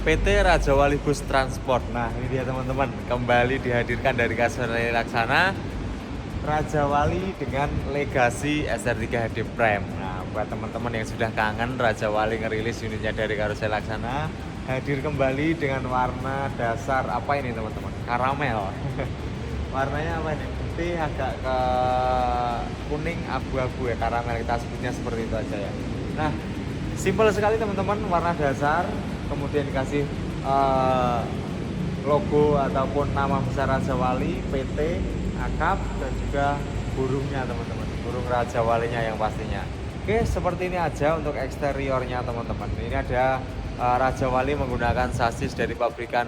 PT Raja Wali Bus Transport. Nah ini dia teman-teman, kembali dihadirkan dari Kasarani Laksana Raja Wali dengan legasi SR3 HD Prime. Nah buat teman-teman yang sudah kangen, Raja Wali ngerilis unitnya dari Kasarani Laksana, hadir kembali dengan warna dasar apa ini teman-teman? Karamel. Warnanya apa ini? Putih agak ke kuning abu-abu ya, karamel, kita sebutnya seperti itu aja ya. Nah simple sekali teman-teman, warna dasar, kemudian dikasih logo ataupun nama besar Raja Wali, PT, akap, dan juga burungnya teman-teman, burung Raja Walinya yang pastinya. Oke, seperti ini aja untuk eksteriornya teman-teman. Ini ada Raja Wali menggunakan sasis dari pabrikan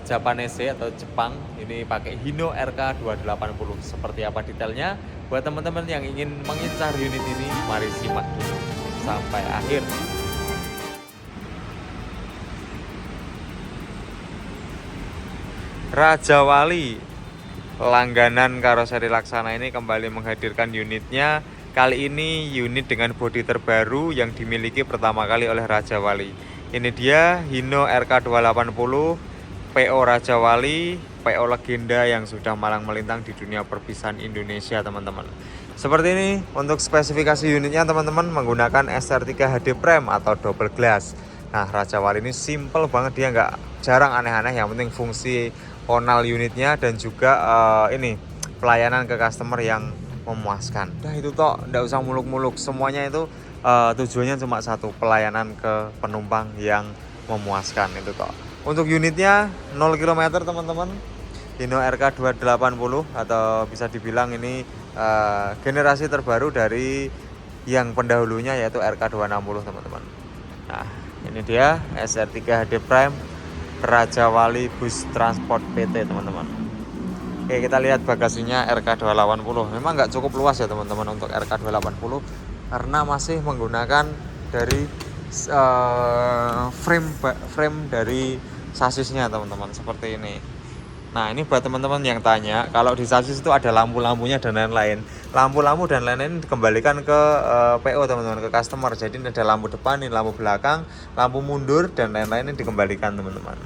Japanese atau Jepang. Ini pakai Hino RK280. Seperti apa detailnya? Buat teman-teman yang ingin mengincar unit ini, mari simak dulu sampai akhir. Raja Wali langganan karoseri Laksana ini kembali menghadirkan unitnya. Kali ini unit dengan bodi terbaru yang dimiliki pertama kali oleh Raja Wali. Ini dia Hino RK280 PO Raja Wali, PO legenda yang sudah malang melintang di dunia perpisahan Indonesia teman-teman. Seperti ini untuk spesifikasi unitnya teman-teman, menggunakan SR3 HD Prime atau double glass. Nah Raja Wali ini simple banget, dia nggak jarang aneh-aneh, yang penting fungsi onal unitnya dan juga ini pelayanan ke customer yang memuaskan. Nah itu toh, nggak usah muluk-muluk, semuanya itu tujuannya cuma satu, pelayanan ke penumpang yang memuaskan itu toh. Untuk unitnya 0 km teman-teman, Hino RK280 atau bisa dibilang ini generasi terbaru dari yang pendahulunya yaitu RK260 teman-teman. Nah ini dia SR3 HD Prime Raja Wali Bus Transport PT teman-teman. Oke, kita lihat bagasinya RK280. Memang nggak cukup luas ya teman-teman untuk RK280 karena masih menggunakan dari frame dari sasisnya teman-teman, seperti ini. Nah ini buat teman-teman yang tanya, kalau di sasis itu ada lampu-lampunya dan lain-lain. Lampu-lampu dan lain-lain dikembalikan ke PO teman-teman, ke customer. Jadi ini ada lampu depan, ini lampu belakang, lampu mundur dan lain-lain ini dikembalikan teman-teman.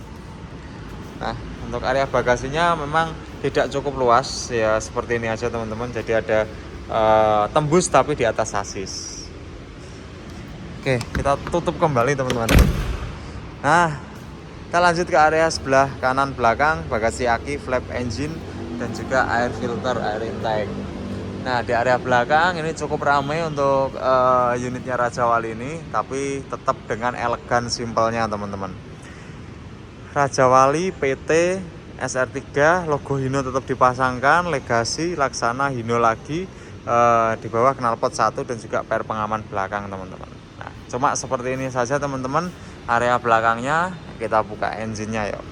Nah untuk area bagasinya memang tidak cukup luas ya, seperti ini aja teman-teman. Jadi ada tembus tapi di atas sasis. Oke, kita tutup kembali teman-teman. Nah kita lanjut ke area sebelah kanan belakang, bagasi aki, flap engine, dan juga air filter, air intake. Nah di area belakang ini cukup ramai untuk unitnya Raja Wali ini, tapi tetap dengan elegan simpelnya teman-teman. Raja Wali PT SR3, logo Hino tetap dipasangkan, legasi Laksana Hino lagi, di bawah knalpot 1 dan juga per pengaman belakang teman-teman. Nah cuma seperti ini saja teman-teman area belakangnya. Kita buka engine-nya yuk.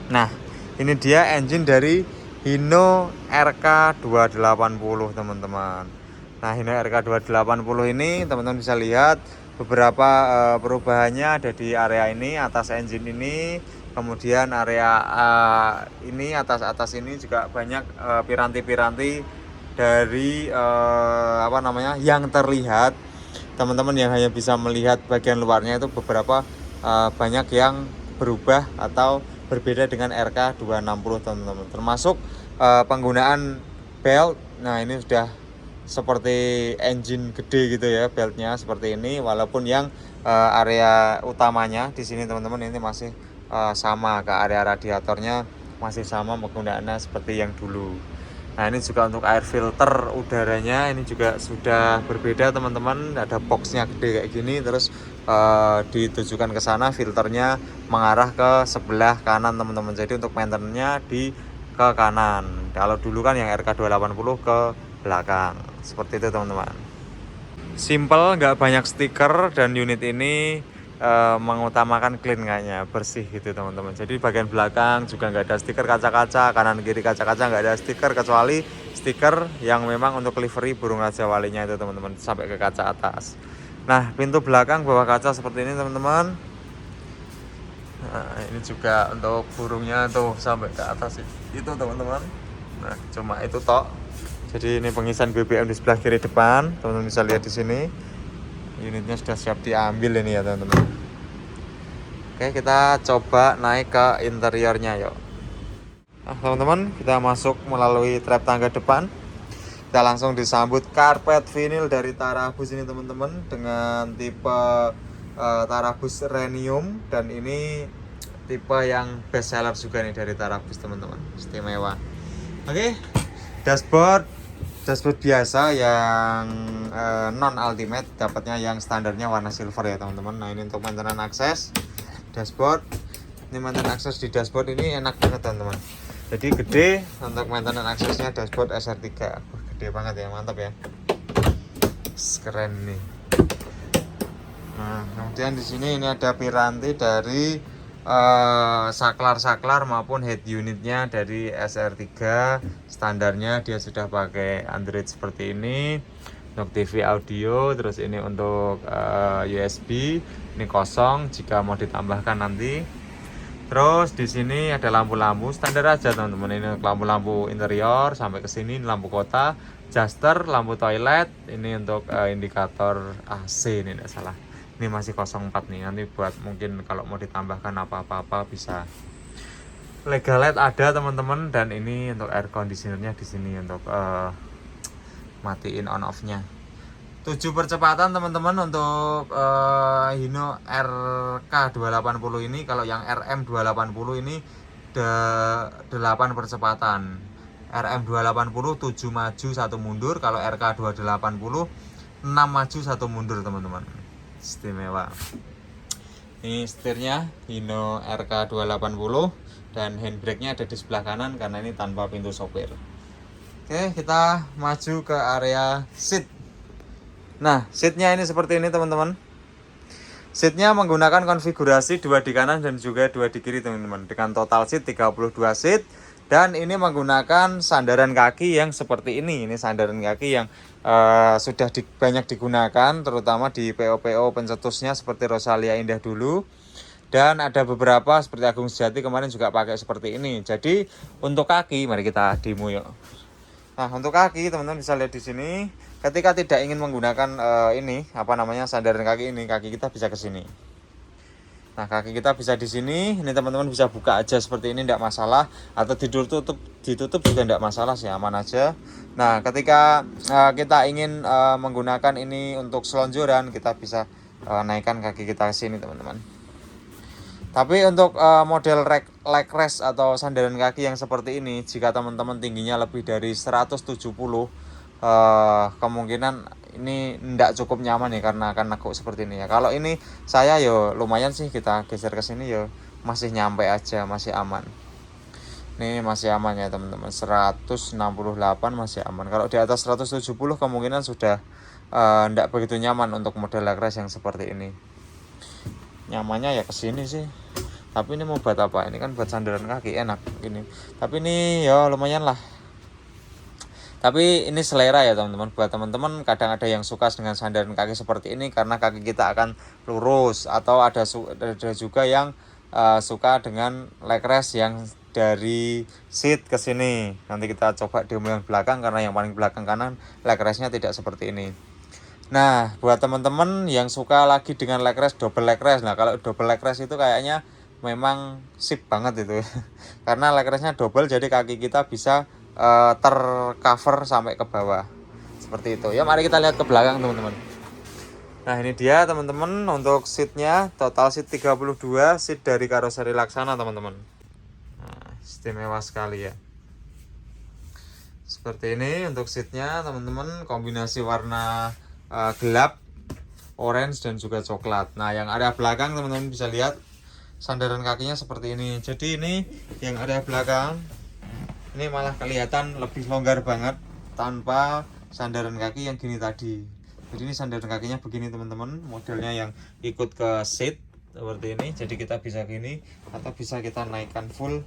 Nah ini dia engine dari Hino RK280 teman-teman. Nah Hino RK280 ini teman-teman bisa lihat beberapa perubahannya ada di area ini, atas engine ini, kemudian area ini, atas ini juga banyak piranti-piranti dari apa namanya yang terlihat. Teman-teman yang hanya bisa melihat bagian luarnya itu beberapa banyak yang berubah atau berbeda dengan RK260 teman-teman, termasuk penggunaan belt. Nah ini sudah seperti engine gede gitu ya, beltnya seperti ini, walaupun yang area utamanya di sini teman-teman ini masih sama, ke area radiatornya masih sama penggunaannya seperti yang dulu. Nah ini juga untuk air filter udaranya ini juga sudah berbeda teman-teman, ada boxnya gede kayak gini, terus ditujukan ke sana, filternya mengarah ke sebelah kanan teman-teman. Jadi untuk maintenance-nya ke kanan. Kalau dulu kan yang RK280 ke belakang, seperti itu teman-teman. Simple, nggak banyak stiker, dan unit ini mengutamakan clean kayaknya, bersih gitu teman-teman. Jadi bagian belakang juga nggak ada stiker kaca-kaca, kanan kiri kaca-kaca nggak ada stiker, kecuali stiker yang memang untuk livery burung Raja Walinya itu teman-teman, sampai ke kaca atas. Nah pintu belakang bawah kaca seperti ini teman-teman. Nah ini juga untuk burungnya tuh sampai ke atas itu teman-teman. Nah cuma itu tok. Jadi ini pengisian BBM di sebelah kiri depan, teman-teman bisa lihat di sini. Unitnya sudah siap diambil ini ya teman-teman. Oke, kita coba naik ke interiornya yuk. Nah teman-teman, kita masuk melalui trap tangga depan. Kita langsung disambut karpet vinil dari Tarabus ini teman-teman, dengan tipe Tarabus Rhenium, dan ini tipe yang best seller juga nih dari Tarabus teman-teman, istimewa. Oke, dashboard biasa yang non ultimate, dapatnya yang standarnya warna silver ya teman-teman. Nah ini untuk maintenance akses dashboard. Ini maintenance akses di dashboard ini enak banget teman-teman. Jadi gede untuk maintenance aksesnya dashboard SR3. Gede banget ya, mantap ya. Keren nih. Nah, kemudian di sini ini ada piranti dari saklar maupun head unitnya dari SR3. Standarnya dia sudah pakai Android seperti ini. Untuk TV audio, terus ini untuk USB. Ini kosong, jika mau ditambahkan nanti. Terus di sini ada lampu-lampu standar aja teman-teman. Ini lampu-lampu interior sampai ke sini, lampu kota, adjuster, lampu toilet. Ini untuk indikator AC, ini tidak salah. Ini masih 04 nih. Nanti buat mungkin kalau mau ditambahkan apa-apa bisa. Legal LED ada teman-teman, dan ini untuk air conditionernya di sini untuk matiin on off-nya. 7 percepatan teman-teman untuk Hino RK280 ini. Kalau yang RM280 ini 8 percepatan. RM280 7 maju 1 mundur. Kalau RK280 6 maju 1 mundur teman-teman. Istimewa. Ini setirnya Hino RK280, dan handbrake-nya ada di sebelah kanan karena ini tanpa pintu sopir. Oke, kita maju ke area seat. Nah, seatnya ini seperti ini teman-teman. Seatnya menggunakan konfigurasi 2 di kanan dan juga 2 di kiri teman-teman, dengan total seat 32 seat. Dan ini menggunakan sandaran kaki yang seperti ini. Ini sandaran kaki yang sudah banyak digunakan, terutama di PO-PO pencetusnya seperti Rosalia Indah dulu. Dan ada beberapa seperti Agung Sejati kemarin juga pakai seperti ini. Jadi untuk kaki, mari kita demo yuk. Nah, untuk kaki teman-teman bisa lihat di sini. Ketika tidak ingin menggunakan sandaran kaki ini, kaki kita bisa ke sini. Nah, kaki kita bisa di sini. Ini teman-teman bisa buka aja seperti ini, tidak masalah. Atau ditutup juga tidak masalah sih, aman aja. Nah, ketika kita ingin menggunakan ini untuk selonjoran, kita bisa naikkan kaki kita ke sini teman-teman. Tapi untuk model leg rest atau sandaran kaki yang seperti ini, jika teman-teman tingginya lebih dari 170, kemungkinan ini tidak cukup nyaman nih, karena akan nekuk seperti ini ya. Kalau ini saya lumayan sih, kita geser ke sini masih nyampe aja, masih aman. Ini masih aman ya teman-teman, 168 masih aman. Kalau di atas 170 kemungkinan sudah tidak begitu nyaman untuk model leg rest yang seperti ini. Nyamannya ya ke sini sih. Tapi ini mau buat apa? Ini kan buat sandaran kaki, enak ini. Tapi ini ya lumayan lah. Tapi ini selera ya teman-teman. Buat teman-teman kadang ada yang suka dengan sandaran kaki seperti ini karena kaki kita akan lurus, atau ada juga yang suka dengan leg rest yang dari seat ke sini. Nanti kita coba demo yang belakang, karena yang paling belakang kanan leg restnya tidak seperti ini. Nah, buat teman-teman yang suka lagi dengan leg rest, double leg rest. Nah, kalau double leg rest itu kayaknya memang sip banget itu. Karena leg restnya double, jadi kaki kita bisa tercover sampai ke bawah. Seperti itu. Ya, mari kita lihat ke belakang teman-teman. Nah, ini dia teman-teman untuk seatnya. Total seat 32, seat dari karoseri Laksana teman-teman. Nah, istimewa sekali ya. Seperti ini untuk seatnya teman-teman, kombinasi warna gelap, orange dan juga coklat. Nah, yang area belakang teman-teman bisa lihat sandaran kakinya seperti ini. Jadi ini yang area belakang ini malah kelihatan lebih longgar banget tanpa sandaran kaki yang gini tadi. Jadi ini sandaran kakinya begini teman-teman, modelnya yang ikut ke seat seperti ini. Jadi kita bisa gini atau bisa kita naikkan full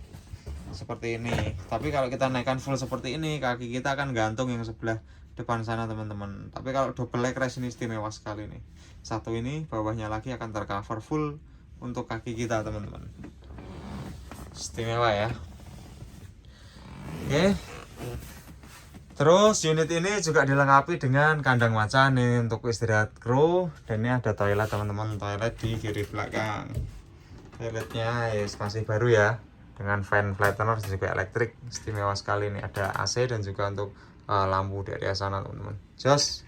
seperti ini. Tapi kalau kita naikkan full seperti ini, kaki kita akan gantung yang sebelah depan sana teman-teman. Tapi kalau double leg rest ini istimewa sekali nih. Satu ini bawahnya lagi akan tercover full untuk kaki kita teman-teman. Istimewa ya. Oke. Terus unit ini juga dilengkapi dengan kandang macan nih untuk istirahat kru, dan ini ada toilet teman-teman, toilet di kiri belakang. Toiletnya masih baru ya, dengan fan flattener dan juga elektrik, istimewa sekali nih. Ada AC dan juga untuk lampu dari sana teman-teman. Jos,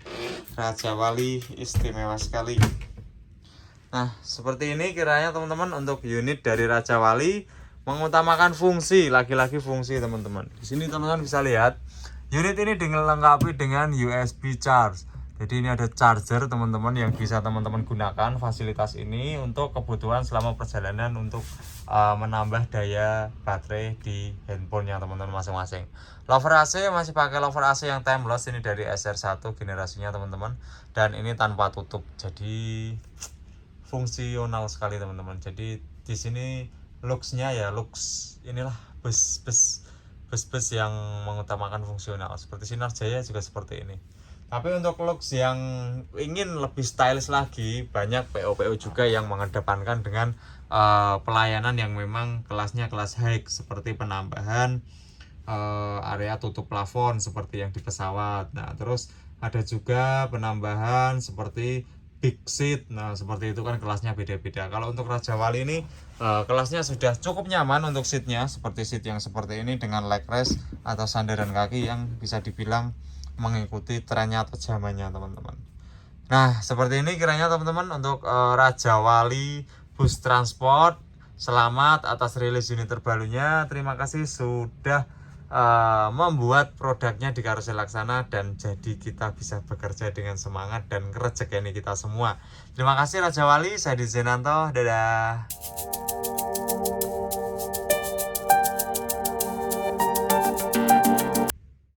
Raja Wali istimewa sekali. Nah seperti ini kiranya teman-teman untuk unit dari Raja Wali, mengutamakan fungsi, lagi-lagi fungsi teman-teman. Di sini teman-teman bisa lihat unit ini dilengkapi dengan USB charge. Jadi ini ada charger teman-teman yang bisa teman-teman gunakan fasilitas ini untuk kebutuhan selama perjalanan untuk menambah daya baterai di handphonenya teman-teman masing-masing. Lover AC masih pakai lover AC yang timeless, ini dari SR1 generasinya teman-teman, dan ini tanpa tutup. Jadi fungsional sekali teman-teman. Jadi di sini looks-nya ya looks inilah bus yang mengutamakan fungsional. Seperti Sinar Jaya juga seperti ini. Tapi untuk looks yang ingin lebih stylish lagi, banyak PO-PO juga yang mengedepankan dengan pelayanan yang memang kelasnya kelas high, seperti penambahan area tutup plafon seperti yang di pesawat. Nah terus ada juga penambahan seperti big seat. Nah seperti itu kan kelasnya beda-beda. Kalau untuk Raja Wali ini kelasnya sudah cukup nyaman untuk seatnya, seperti seat yang seperti ini dengan leg rest atau sandaran kaki yang bisa dibilang mengikuti trennya atau zamannya teman-teman. Nah seperti ini kiranya teman-teman untuk Raja Wali bus transport. Selamat atas rilis unit terbarunya. Terima kasih sudah membuat produknya di Karosel Laksana, dan jadi kita bisa bekerja dengan semangat dan rezeki kita semua. Terima kasih Raja Wali, saya Zenanto, dadah.